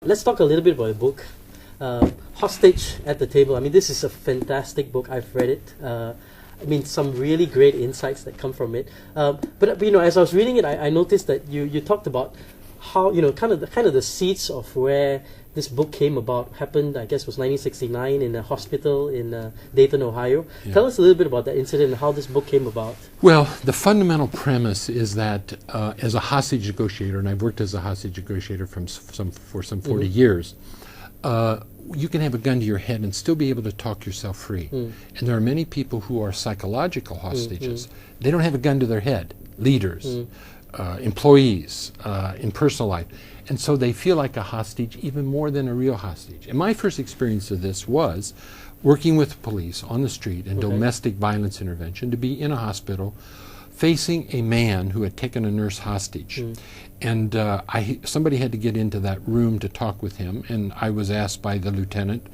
Let's talk a little bit about the book, Hostage at the Table. I mean, this is a fantastic book. I've read it. I mean, some really great insights that come from it. But you know, as I was reading it, I noticed that you talked about how, you know, kind of the seeds of where this book came about happened. I guess was 1969 in a hospital in Dayton, Ohio. Yeah. Tell us a little bit about that incident and how this book came about. Well, the fundamental premise is that as a hostage negotiator, and I've worked as a hostage negotiator for some 40 years, you can have a gun to your head and still be able to talk yourself free. And there are many people who are psychological hostages. They don't have a gun to their head. Leaders, employees, in personal life. And so they feel like a hostage even more than a real hostage. And my first experience of this was working with police on the street in domestic violence intervention, to be in a hospital facing a man who had taken a nurse hostage. And somebody had to get into that room to talk with him, and I was asked by the lieutenant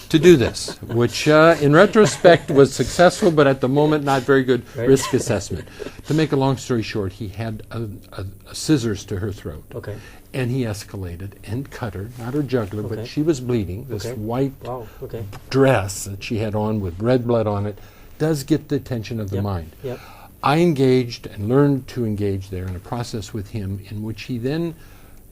to do this, which in retrospect was successful, but at the moment not very good risk assessment. To make a long story short, he had a scissors to her throat. And he escalated and cut her, not her jugular, but she was bleeding. This white dress that she had on with red blood on it does get the attention of the mind. I engaged and learned to engage there in a process with him in which he then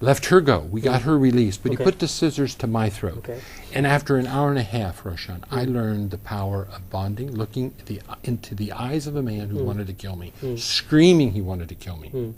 let her go. We got her released, but he put the scissors to my throat. And after an hour and a half, Roshan, I learned the power of bonding, looking into the eyes of a man who wanted to kill me, screaming he wanted to kill me,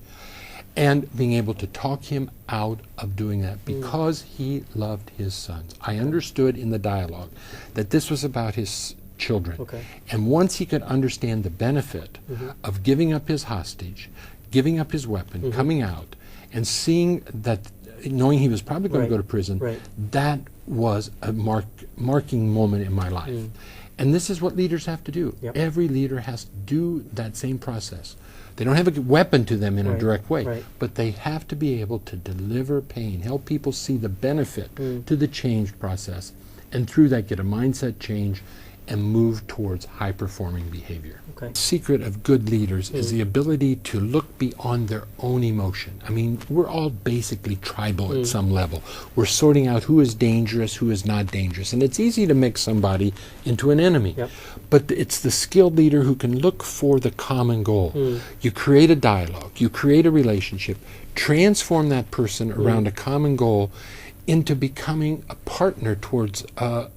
and being able to talk him out of doing that because he loved his sons. I understood in the dialogue that this was about his children. And once he could understand the benefit of giving up his hostage, giving up his weapon, coming out, and seeing that, knowing he was probably going to go to prison, that was a marking moment in my life. And this is what leaders have to do. Every leader has to do that same process. They don't have a weapon to them in a direct way, but they have to be able to deliver pain, help people see the benefit to the change process, and through that get a mindset change and move towards high-performing behavior. The secret of good leaders is the ability to look beyond their own emotion. I mean, we're all basically tribal at some level. We're sorting out who is dangerous, who is not dangerous, and it's easy to make somebody into an enemy. But it's the skilled leader who can look for the common goal. You create a dialogue, you create a relationship, transform that person around a common goal into becoming a partner towards a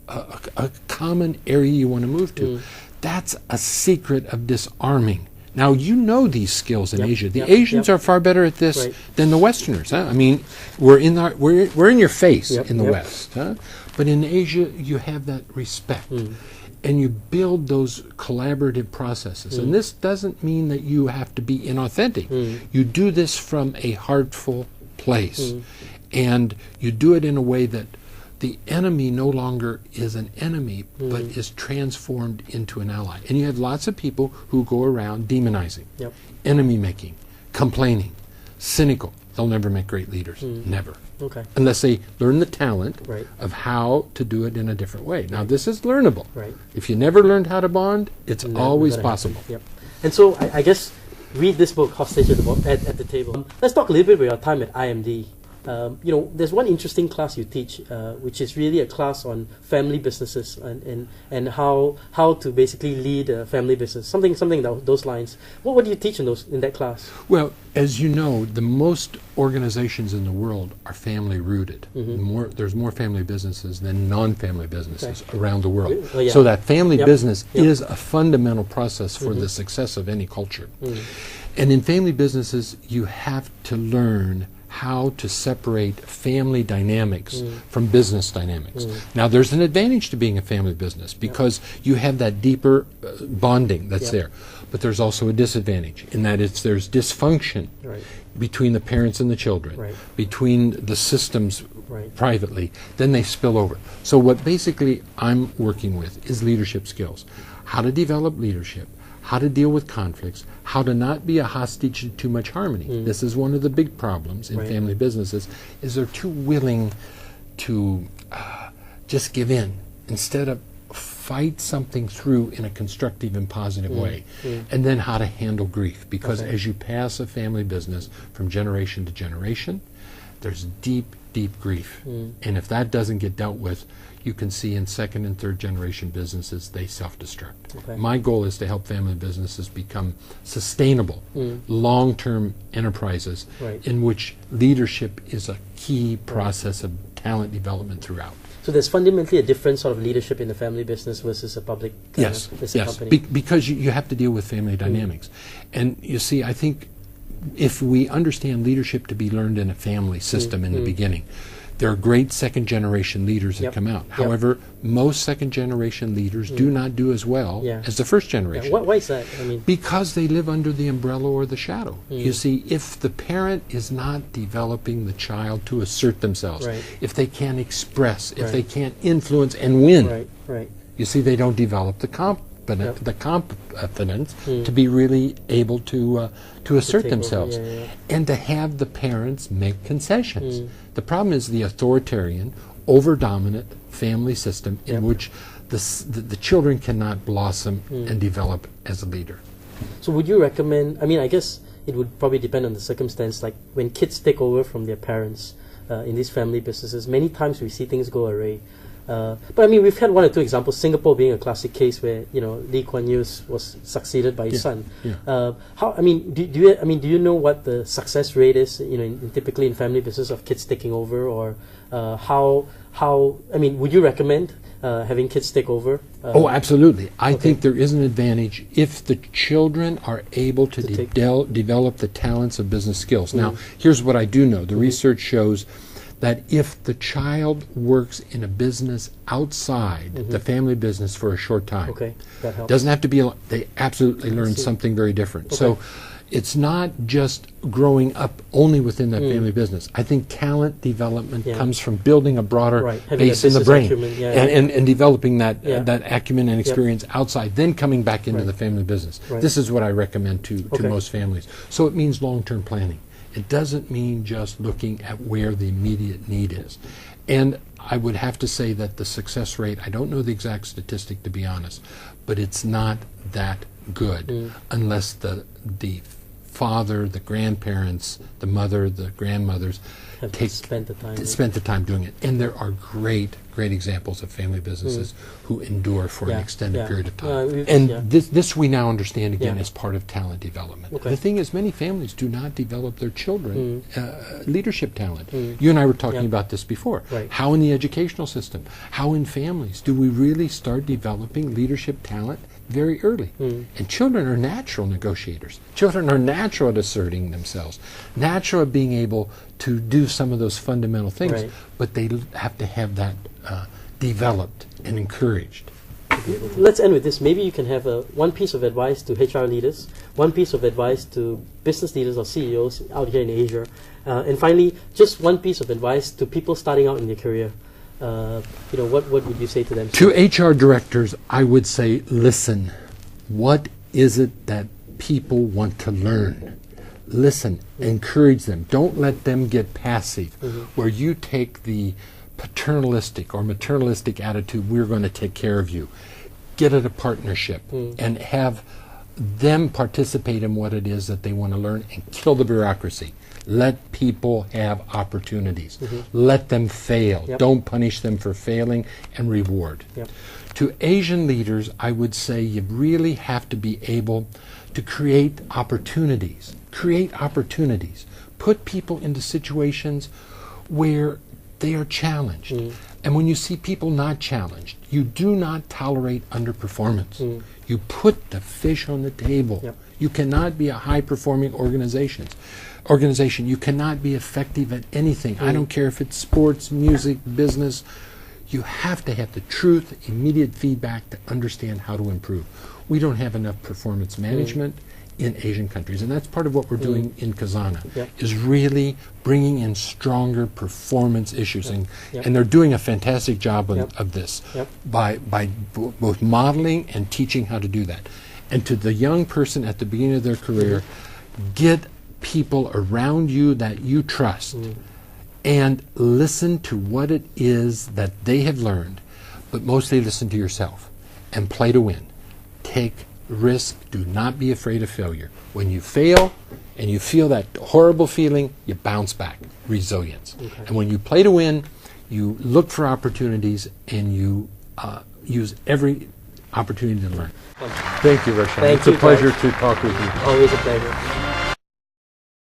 common area you want to move to. That's a secret of disarming. Now, you know these skills in Asia. The Asians are far better at this than the Westerners. I mean, we're in your face in the West. But in Asia, you have that respect. And you build those collaborative processes. And this doesn't mean that you have to be inauthentic. You do this from a heartful place. And you do it in a way that the enemy no longer is an enemy, but is transformed into an ally. And you have lots of people who go around demonizing, enemy making, complaining, cynical. They'll never make great leaders. Never. Unless they learn the talent of how to do it in a different way. Now, this is learnable. If you never learned how to bond, it's always possible. And so I guess read this book, Hostage at the Table. Let's talk a little bit about your time at IMD. You know, there's one interesting class you teach, which is really a class on family businesses and how to basically lead a family business. Something along those lines. What do you teach in that class? Well, as you know, the most organizations in the world are family rooted. There's more family businesses than non-family businesses around the world. So that family business is a fundamental process for the success of any culture. And in family businesses, you have to learn how to separate family dynamics from business dynamics. Now, there's an advantage to being a family business because you have that deeper bonding that's there. But there's also a disadvantage in that there's dysfunction between the parents and the children, between the systems privately, then they spill over. So what basically I'm working with is leadership skills. How to develop leadership, how to deal with conflicts, how to not be a hostage to too much harmony. This is one of the big problems in family businesses, is they're too willing to just give in instead of fight something through in a constructive and positive way. And then how to handle grief, because as you pass a family business from generation to generation, there's deep deep grief. And if that doesn't get dealt with, you can see in second and third generation businesses, they self-destruct. Okay. My goal is to help family businesses become sustainable, long-term enterprises Right. in which leadership is a key process of talent development throughout. So there's fundamentally a different sort of leadership in the family business versus a public listed company. Because you have to deal with family dynamics. And you see, I think if we understand leadership to be learned in a family system in the beginning, there are great second-generation leaders that come out. However, most second-generation leaders do not do as well as the first generation. Why is that? I mean, Because they live under the umbrella or the shadow. You see, if the parent is not developing the child to assert themselves, Right. if they can't express, if Right. they can't influence and win, right. you see, they don't develop the confidence to be really able to assert take over, themselves yeah. and to have the parents make concessions. The problem is the authoritarian, over-dominant family system in which the children cannot blossom and develop as a leader. So would you recommend, I mean, I guess it would probably depend on the circumstance, like when kids take over from their parents in these family businesses, many times we see things go awry. But I mean, we've had one or two examples. Singapore being a classic case where Lee Kuan Yew was succeeded by his son. How? I mean, do you know what the success rate is? Typically in family business of kids taking over, or how? I mean, would you recommend having kids take over? Oh, absolutely. I think there is an advantage if the children are able to develop the talents of business skills. Now, here's what I do know. The research shows that if the child works in a business outside the family business for a short time, that helps. Doesn't have to be, they absolutely learn something very different. So it's not just growing up only within that family business. I think talent development comes from building a broader base in the brain and developing that acumen and experience outside, then coming back into the family business. This is what I recommend to most families. So it means long-term planning. It doesn't mean just looking at where the immediate need is. And I would have to say that the success rate, I don't know the exact statistic to be honest, but it's not that good unless the father, the grandparents, the mother, the grandmothers spent the time doing it. And there are great examples of family businesses who endure for an extended period of time. This we now understand again as part of talent development. The thing is, many families do not develop their children leadership talent. You and I were talking about this before. How in the educational system, how in families do we really start developing leadership talent very early? And children are natural negotiators. Children are natural at asserting themselves, natural at being able to do some of those fundamental things, but they have to have that developed and encouraged. Let's end with this. Maybe you can have one piece of advice to HR leaders, one piece of advice to business leaders or CEOs out here in Asia, and finally, just one piece of advice to people starting out in their career. What would you say to them? To HR directors, I would say, listen. What is it that people want to learn? Listen, encourage them. Don't let them get passive, where you take the paternalistic or maternalistic attitude, we're going to take care of you. Get at a partnership and have them participate in what it is that they want to learn and kill the bureaucracy. Let people have opportunities. Let them fail. Don't punish them for failing, and reward. To Asian leaders, I would say you really have to be able to create opportunities. Create opportunities. Put people into situations where they are challenged. And when you see people not challenged, you do not tolerate underperformance. You put the fish on the table. You cannot be a high-performing organization. You cannot be effective at anything. I don't care if it's sports, music, business. You have to have the truth, immediate feedback to understand how to improve. We don't have enough performance management in Asian countries, and that's part of what we're doing in Khazanah, is really bringing in stronger performance issues, and they're doing a fantastic job of this by both modeling and teaching how to do that. And to the young person at the beginning of their career, get people around you that you trust and listen to what it is that they have learned, but mostly listen to yourself and play to win. Take risk. Do not be afraid of failure. When you fail and you feel that horrible feeling, you bounce back. Resilience. Okay. And when you play to win, you look for opportunities and you use every opportunity to learn. Thank you, Roshan. Thank it's a you, pleasure guys. to talk with you. Always a pleasure.